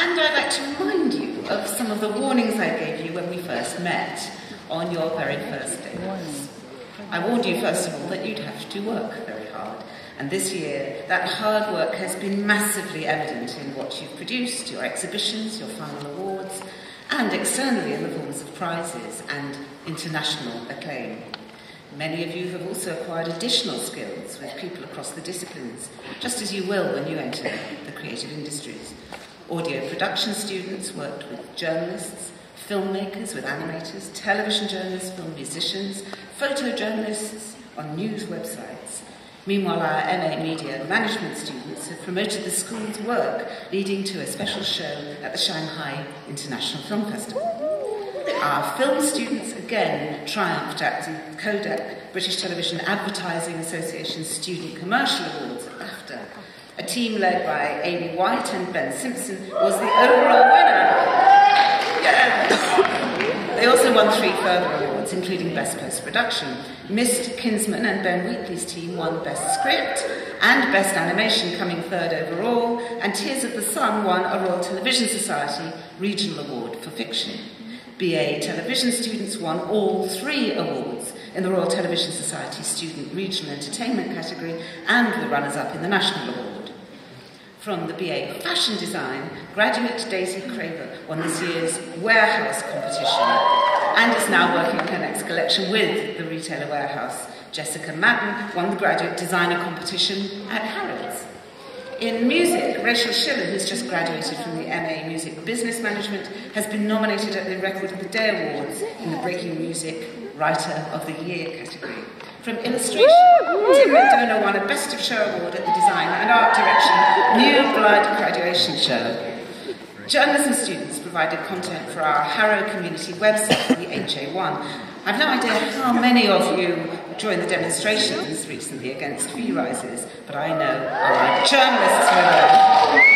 And I'd like to remind you of some of the warnings I gave you when we first met on your very first day. I warned you, first of all, that you'd have to work very hard. And this year, that hard work has been massively evident in what you've produced, your exhibitions, your final awards, and externally in the forms of prizes and international acclaim. Many of you have also acquired additional skills with people across the disciplines, just as you will when you enter the creative industries. Audio production students worked with journalists, filmmakers with animators, television journalists, film musicians, photojournalists on news websites. Meanwhile, our MA Media Management students have promoted the school's work, leading to a special show at the Shanghai International Film Festival. Our film students again triumphed at the Kodak British Television Advertising Association Student Commercial Awards at BAFTA. A team led by Amy White and Ben Simpson was the overall winner. Yeah. They also won 3 further awards, including Best Post-Production. Mist Kinsman and Ben Wheatley's team won Best Script and Best Animation, coming 3rd overall, and Tears of the Sun won a Royal Television Society Regional Award for Fiction. BA Television students won all 3 awards in the Royal Television Society Student Regional Entertainment category and the runners-up in the National Award. From the BA Fashion Design, graduate Daisy Craver won this year's Warehouse competition and is now working on her next collection with the retailer Warehouse. Jessica Madden won the Graduate Designer competition at Harrods. In music, Rachel Schillen, who's just graduated from the MA Music Business Management, has been nominated at the Record of the Day Awards in the Breaking Music Writer of the Year category. From illustration, Tim McDonough won a Best of Show award at the Design and Art Direction New Blood graduation show. Journalism students provided content for our Harrow community website, the HA1. I've no idea how many of you joined the demonstrations recently against fee rises, but I know our journalists were there.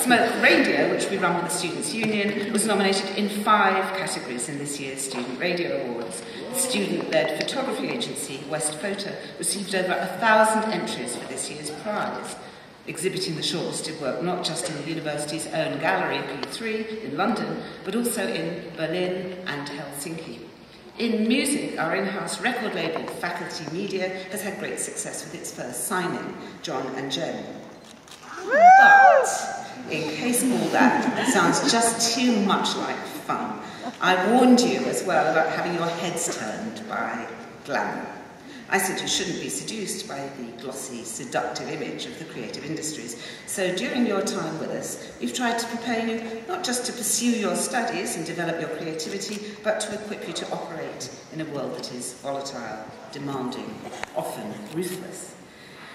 Smoke Radio, which we run with the Students' Union, was nominated in 5 categories in this year's Student Radio Awards. The student-led photography agency, West Photo, received over 1,000 entries for this year's prize, exhibiting the shortlisted work not just in the university's own gallery, P3, in London, but also in Berlin and Helsinki. In music, our in-house record label, Faculty Media, has had great success with its first signing, John and Jen. But, in case all that sounds just too much like fun, I warned you as well about having your heads turned by glamour. I said you shouldn't be seduced by the glossy, seductive image of the creative industries. So during your time with us, we've tried to prepare you not just to pursue your studies and develop your creativity, but to equip you to operate in a world that is volatile, demanding, often ruthless.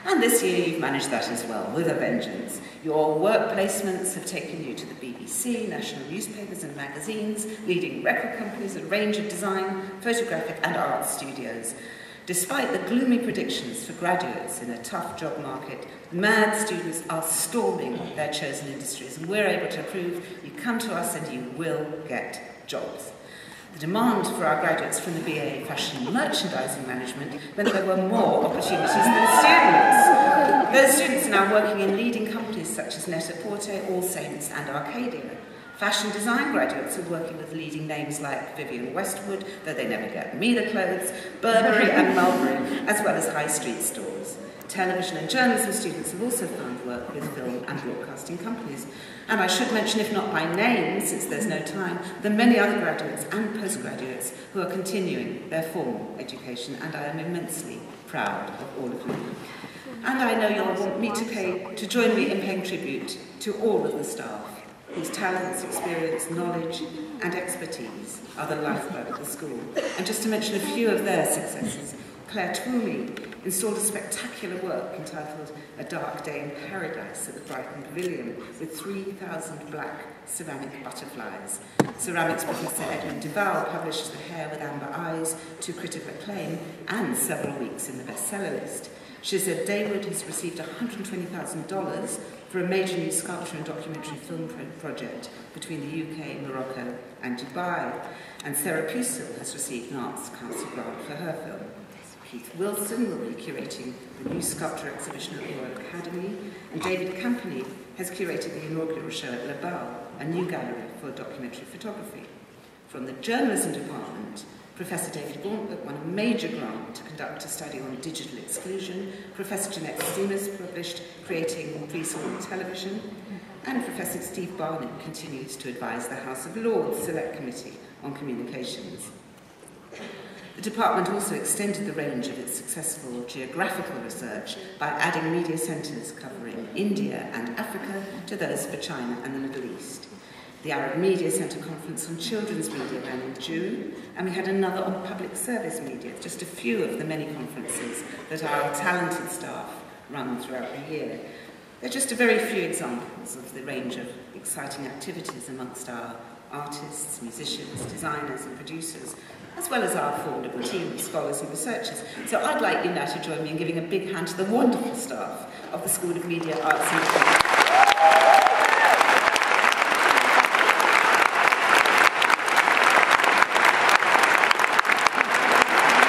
And this year you've managed that as well, with a vengeance. Your work placements have taken you to the BBC, national newspapers and magazines, leading record companies, a range of design, photographic and art studios. Despite the gloomy predictions for graduates in a tough job market, mad students are storming their chosen industries, and we're able to prove you come to us and you will get jobs. The demand for our graduates from the BA Fashion and Merchandising Management meant there were more opportunities than students. Those students are now working in leading companies such as Net-a-Porter, All Saints and Arcadia. Fashion design graduates are working with leading names like Vivienne Westwood, though they never get me the clothes, Burberry and Mulberry, as well as high street stores. Television and journalism students have also found work with film and broadcasting companies. And I should mention, if not by name, since there's no time, the many other graduates and postgraduates who are continuing their formal education, and I am immensely proud of all of you. And I know you'll want me to join me in paying tribute to all of the staff, whose talents, experience, knowledge and expertise are the lifeblood of the school. And just to mention a few of their successes, Claire Twomey installed a spectacular work entitled A Dark Day in Paradise at the Brighton Pavilion with 3,000 black ceramic butterflies. Ceramics professor Edwin Duval published The Hair with Amber Eyes to critical acclaim and several weeks in the bestseller list. Shizad Dawood has received $120,000 for a major new sculpture and documentary film project between the UK, Morocco and Dubai. And Sarah Pusel has received an Arts Council grant for her film. Keith Wilson will be curating the new sculpture exhibition at the Royal Academy, and David Campany has curated the inaugural show at La Balle, a new gallery for documentary photography. From the journalism department, Professor David Gauntlet won a major grant to conduct a study on digital exclusion. Professor Jeanette Simas published Creating Preschool Television, and Professor Steve Barnett continues to advise the House of Lords Select Committee on Communications. The department also extended the range of its successful geographical research by adding media centres covering India and Africa to those for China and the Middle East. The Arab Media Centre Conference on Children's Media ran in June, and we had another on public service media, just a few of the many conferences that our talented staff run throughout the year. They're just a very few examples of the range of exciting activities amongst our artists, musicians, designers and producers, as well as our formidable team of scholars and researchers. So I'd like you now to join me in giving a big hand to the wonderful staff of the School of Media, Arts and Culture.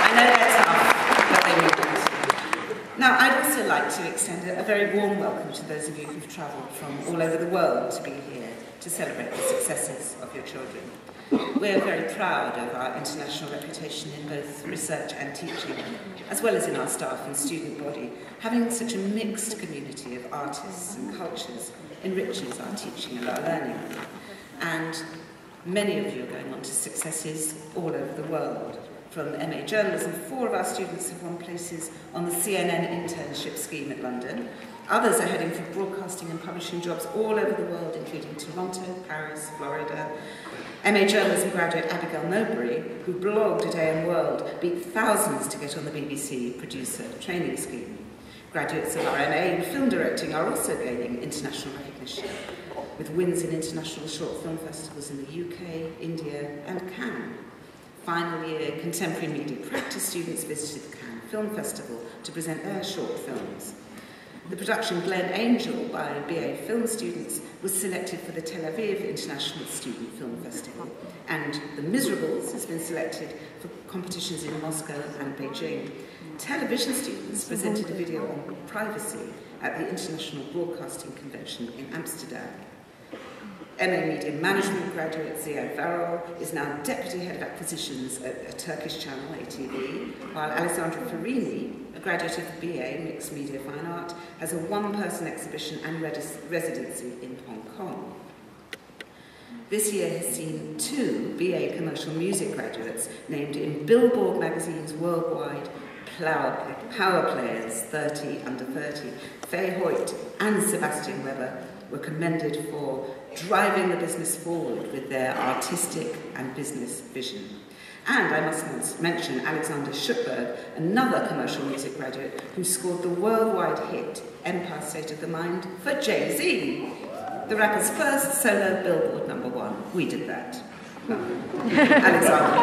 I know they're tough, but they will do. Now, I'd also like to extend a very warm welcome to those of you who've travelled from all over the world to be here to celebrate the successes of your children. We're very proud of our international reputation in both research and teaching, as well as in our staff and student body. Having such a mixed community of artists and cultures enriches our teaching and our learning. And many of you are going on to successes all over the world. From MA Journalism, 4 of our students have won places on the CNN internship scheme at London. Others are heading for broadcasting and publishing jobs all over the world, including Toronto, Paris, Florida. MA Journalism graduate Abigail Mowbray, who blogged at AM World, beat thousands to get on the BBC producer training scheme. Graduates of our MA in film directing are also gaining international recognition, with wins in international short film festivals in the UK, India and Cannes. Final year contemporary media practice students visited the Cannes Film Festival to present their short films. The production Glen Angel by BA film students was selected for the Tel Aviv International Student Film Festival, and The Miserables has been selected for competitions in Moscow and Beijing. Television students presented a video on privacy at the International Broadcasting Convention in Amsterdam. MA Media Management graduate Ziad Varol is now Deputy Head of Acquisitions at a Turkish channel, ATV, while Alessandra Farini, a graduate of the BA Mixed Media Fine Art, has a one-person exhibition and residency in Hong Kong. This year has seen 2 BA Commercial Music graduates named in Billboard magazine's worldwide Power Players 30 under 30. Faye Hoyt and Sebastian Weber were commended for driving the business forward with their artistic and business vision. And I must mention Alexander Schuckberg, another commercial music graduate who scored the worldwide hit Empire State of the Mind for Jay-Z, the rapper's first solo Billboard #1. We did that. Alexander.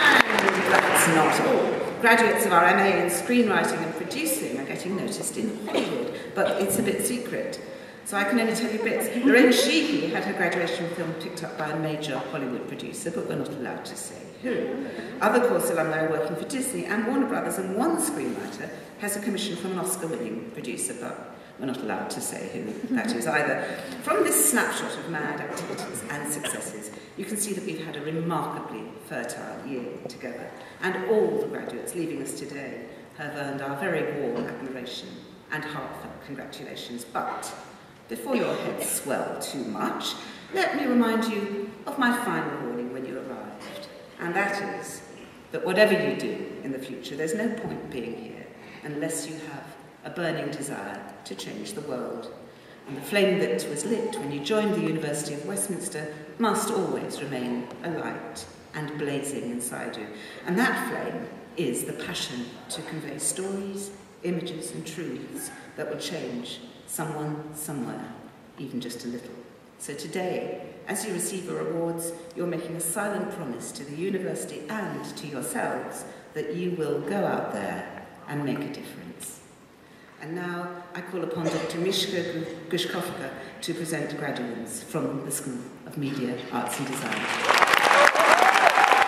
And that's not all. Graduates of our MA in screenwriting and producing are getting noticed in Hollywood, but it's a bit secret, so I can only tell you bits. Lorraine Sheehy had her graduation film picked up by a major Hollywood producer, but we're not allowed to say who. Other course alumni are working for Disney and Warner Brothers, and one screenwriter has a commission from an Oscar-winning producer, but we're not allowed to say who that is either. From this snapshot of mad activities and successes, you can see that we've had a remarkably fertile year together, and all the graduates leaving us today have earned our very warm admiration and heartfelt congratulations. But before your heads swell too much, let me remind you of my final warning when you arrived, and that is that whatever you do in the future, there's no point being here unless you have a burning desire to change the world. And the flame that was lit when you joined the University of Westminster must always remain alight and blazing inside you. And that flame is the passion to convey stories, images and truths that will change someone somewhere, even just a little. So today, as you receive your awards, you're making a silent promise to the university and to yourselves that you will go out there and make a difference. And now I call upon Dr. Mieszka Gruszkowska to present graduates from the School of Media, Arts and Design.